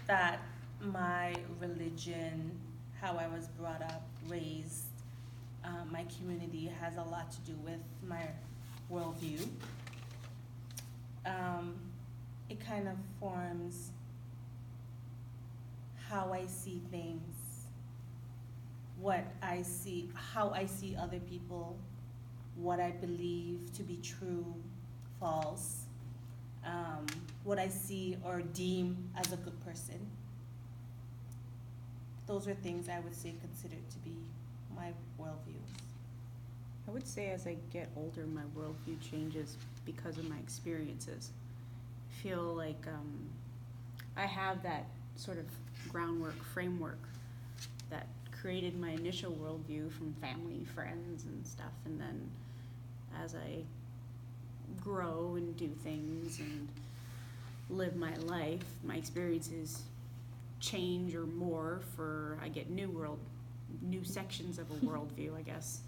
that my religion, how I was brought up, raised, my community has a lot to do with my worldview. Um, it kind of forms how I see things, what I see, how I see other people, what I believe to be true, false, um, what I see or deem as a good person. Those are things I would say considered to be my worldviews. I would say as I get older, my worldview changes because of my experiences. I feel like I have that sort of groundwork, framework that created my initial worldview from family, friends, and stuff. And then as I grow and do things and live my life, my experiences change or morph, or I get new sections of a worldview, I guess.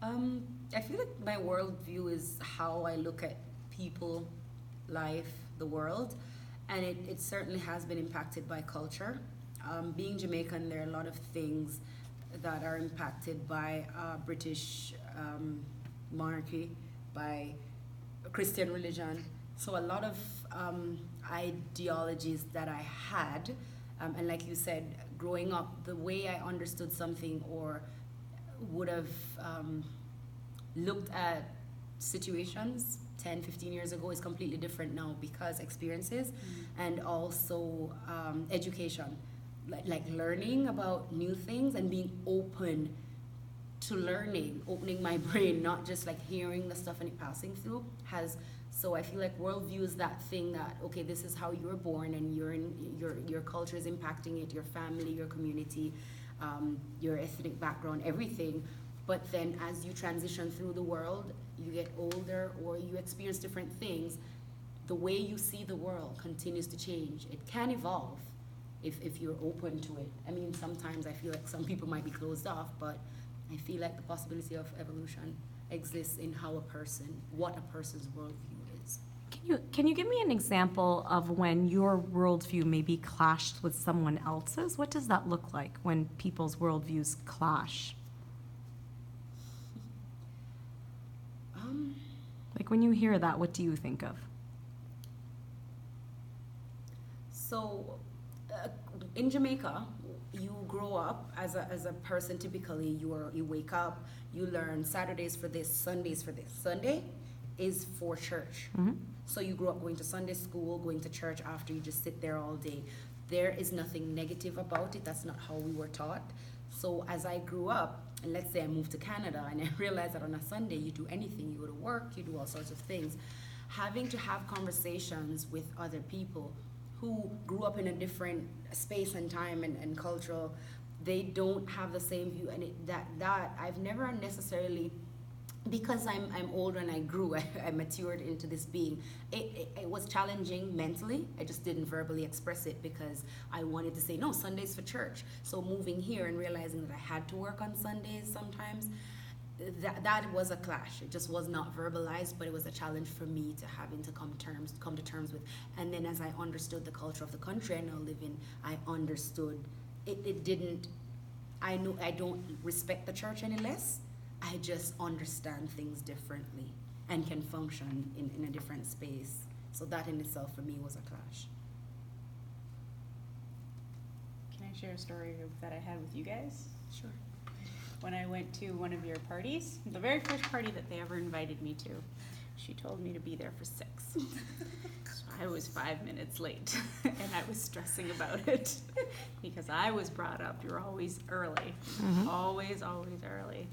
I feel like my worldview is how I look at people, life, the world, and it certainly has been impacted by culture. Being Jamaican, there are a lot of things that are impacted by British monarchy, by Christian religion. So a lot of ideologies that I had, and like you said, growing up, the way I understood something or would have looked at situations 10, 15 years ago is completely different now because experiences and also education, like learning about new things and being open to learning, opening my brain, not just like hearing the stuff and it passing through has. So I feel like worldview is that thing that, okay, this is how you were born and your culture is impacting it, your family, your community, your ethnic background, everything. But then as you transition through the world, you get older or you experience different things, the way you see the world continues to change. It can evolve if you're open to it. I mean, sometimes I feel like some people might be closed off, but I feel like the possibility of evolution exists in what a person's worldview is. Can you give me an example of when your worldview maybe clashed with someone else's? What does that look like when people's worldviews clash? Like when you hear that, what do you think of? So, in Jamaica, you grow up as a person. Typically, you wake up, you learn Saturdays for this, Sundays for this. Sunday is for church. Mm-hmm. So you grew up going to Sunday school, going to church after you just sit there all day. There is nothing negative about it. That's not how we were taught. So as I grew up, and let's say I moved to Canada and I realized that on a Sunday you do anything, you go to work, you do all sorts of things. Having to have conversations with other people who grew up in a different space and time and cultural, they don't have the same view. And that I've never necessarily, because I'm older and I grew, I matured into this being. It was challenging mentally. I just didn't verbally express it because I wanted to say, no, Sunday's for church. So moving here and realizing that I had to work on Sundays sometimes, that was a clash. It just was not verbalized, but it was a challenge for me to having to come to terms with. And then as I understood the culture of the country I now live in, I understood it didn't, I don't respect the church any less. I just understand things differently and can function in a different space. So that in itself for me was a clash. Can I share a story that I had with you guys? Sure. When I went to one of your parties, the very first party that they ever invited me to, she told me to be there for 6. So I was 5 minutes late, and I was stressing about it because I was brought up, you're always early, always early.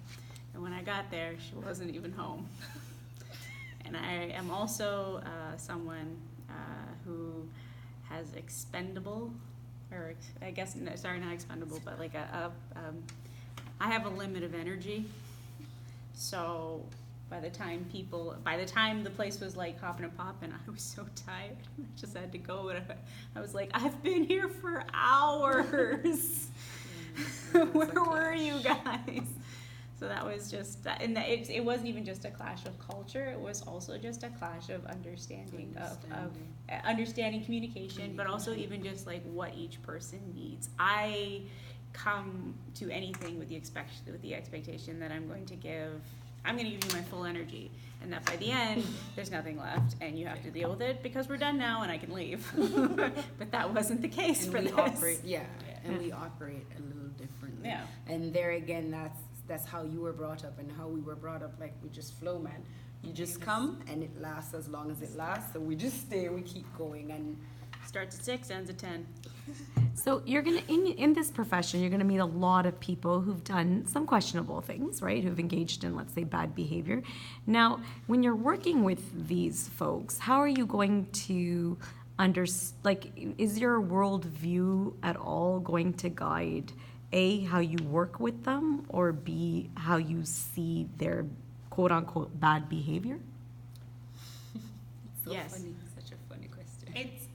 And when I got there, she wasn't even home. And I am also someone who has expendable, or I guess, no, sorry, not expendable, but like I have a limit of energy. So by the time the place was like hopping and popping, I was so tired. I just had to go. And I was like, I've been here for hours. Where were you guys? So that was just that, and it wasn't even just a clash of culture. It was also just a clash of understanding of understanding communication, but also even just like what each person needs. I come to anything with the expectation that I'm going to give you my full energy, and that by the end there's nothing left, and you have to deal with it because we're done now and I can leave. But that wasn't the case And for we this. operate, and we operate a little differently. Yeah. And there again, that's how you were brought up and how we were brought up. Like, we just flow, man. You just come and it lasts as long as it lasts. So we just stay, we keep going, and Starts at 6, ends at 10. So you're gonna in this profession, you're gonna meet a lot of people who've done some questionable things, right? Who've engaged in, let's say, bad behavior. Now, when you're working with these folks, how are you going to is your worldview at all going to guide A, how you work with them, or B, how you see their quote unquote bad behavior? so Yes. funny, such a funny question. It's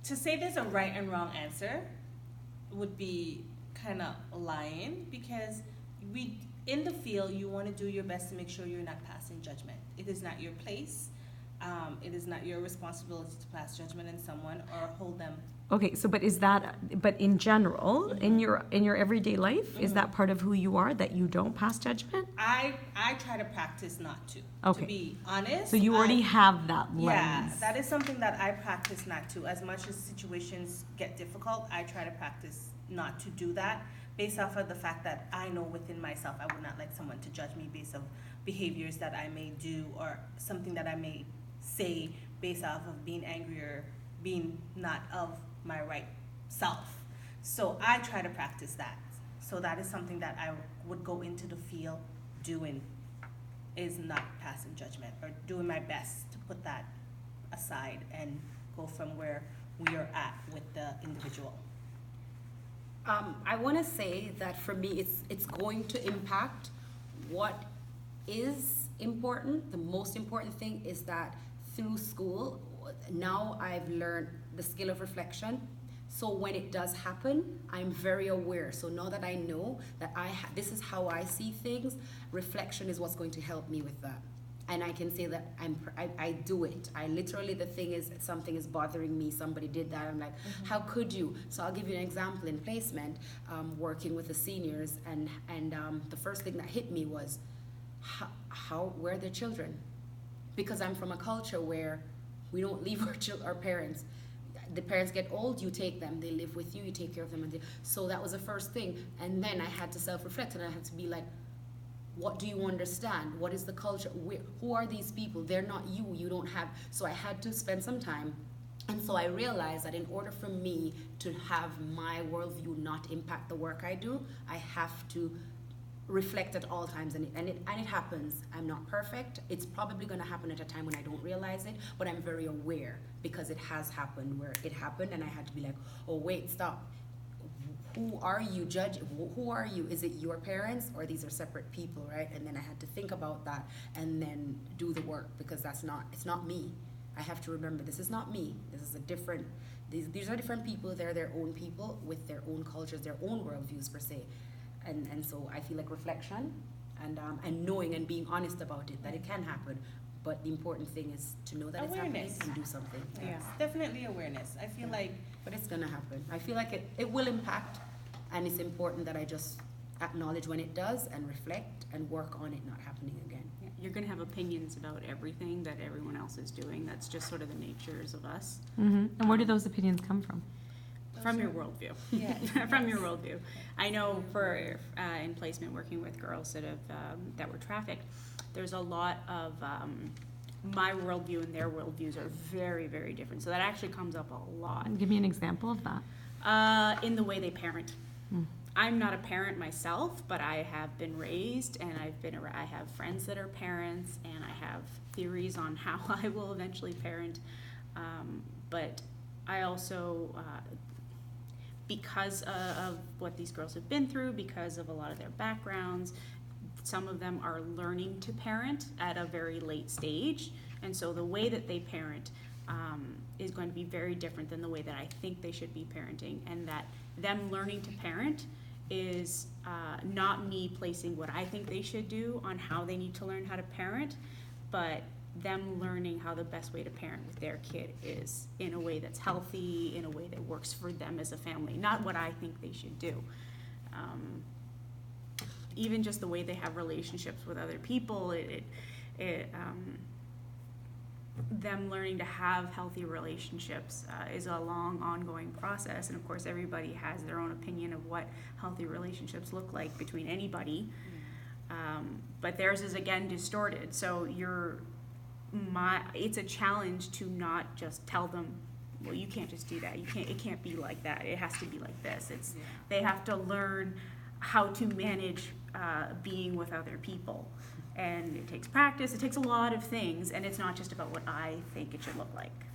to say there's a right and wrong answer would be kind of lying, because in the field you want to do your best to make sure you're not passing judgment. It is not your place. It is not your responsibility to pass judgment on someone or hold them. Okay, so but in general, in your everyday life, is that part of who you are, that you don't pass judgment? I try to practice not to. Okay. To be honest. So you already have that lens. Yeah, that is something that I practice not to. As much as situations get difficult, I try to practice not to do that, based off of the fact that I know within myself I would not like someone to judge me based on behaviors that I may do or something that I may say based off of being angry or being not of my right self. So I try to practice that. So that is something that I would go into the field doing, is not passing judgment, or doing my best to put that aside and go from where we are at with the individual. I want to say that for me, it's going to impact what is important. The most important thing is that through school, now I've learned the skill of reflection. So when it does happen, I'm very aware. So now that I know that this is how I see things, reflection is what's going to help me with that. And I can say that I do it. I literally, the thing is, something is bothering me, somebody did that, I'm like, how could you? So I'll give you an example in placement, working with the seniors, and the first thing that hit me was, where are their children? Because I'm from a culture where we don't leave our parents. The parents get old, you take them, they live with you, you take care of them. So that was the first thing. And then I had to self-reflect, and I had to be like, what do you understand? What is the culture? Who are these people? They're not you. You don't have. So I had to spend some time. And so I realized that in order for me to have my worldview not impact the work I do, I have to reflect at all times. And it happens. I'm not perfect. It's probably going to happen at a time when I don't realize it, but I'm very aware, because it has happened where it happened, and I had to be like, oh, wait, stop. Who are you judging? Who are you? Is it your parents, or these are separate people, right? And then I had to think about that and then do the work, because it's not me. I have to remember, this is not me. This is these are different people. They're their own people with their own cultures, their own worldviews per se. And so I feel like reflection and knowing and being honest about it, that it can happen. But the important thing is to know that Awareness. it's happening and do something. Yeah. It's definitely awareness. I feel like But it's gonna happen. I feel like it will impact, and it's important that I just acknowledge when it does and reflect and work on it not happening again. Yeah, you're going to have opinions about everything that everyone else is doing. That's just sort of the natures of us. And where do those opinions come from? From your worldview. Yeah. From your worldview. I know for in placement, working with girls that were trafficked, there's a lot of my worldview and their worldviews are very, very different. So that actually comes up a lot. Give me an example of that. In the way they parent. I'm not a parent myself, but I have been raised, and I have friends that are parents, and I have theories on how I will eventually parent. But I also, because of what these girls have been through, because of a lot of their backgrounds, some of them are learning to parent at a very late stage, and so the way that they parent is going to be very different than the way that I think they should be parenting, and that them learning to parent is not me placing what I think they should do on how they need to learn how to parent, but them learning how the best way to parent with their kid is in a way that's healthy, in a way that works for them as a family, not what I think they should do. Even just the way they have relationships with other people, them learning to have healthy relationships is a long, ongoing process. And of course, everybody has their own opinion of what healthy relationships look like between anybody. But theirs is, again, distorted. So it's a challenge to not just tell them, well, you can't just do that. It can't be like that. It has to be like this. They have to learn how to manage being with other people. And it takes practice, it takes a lot of things, and it's not just about what I think it should look like.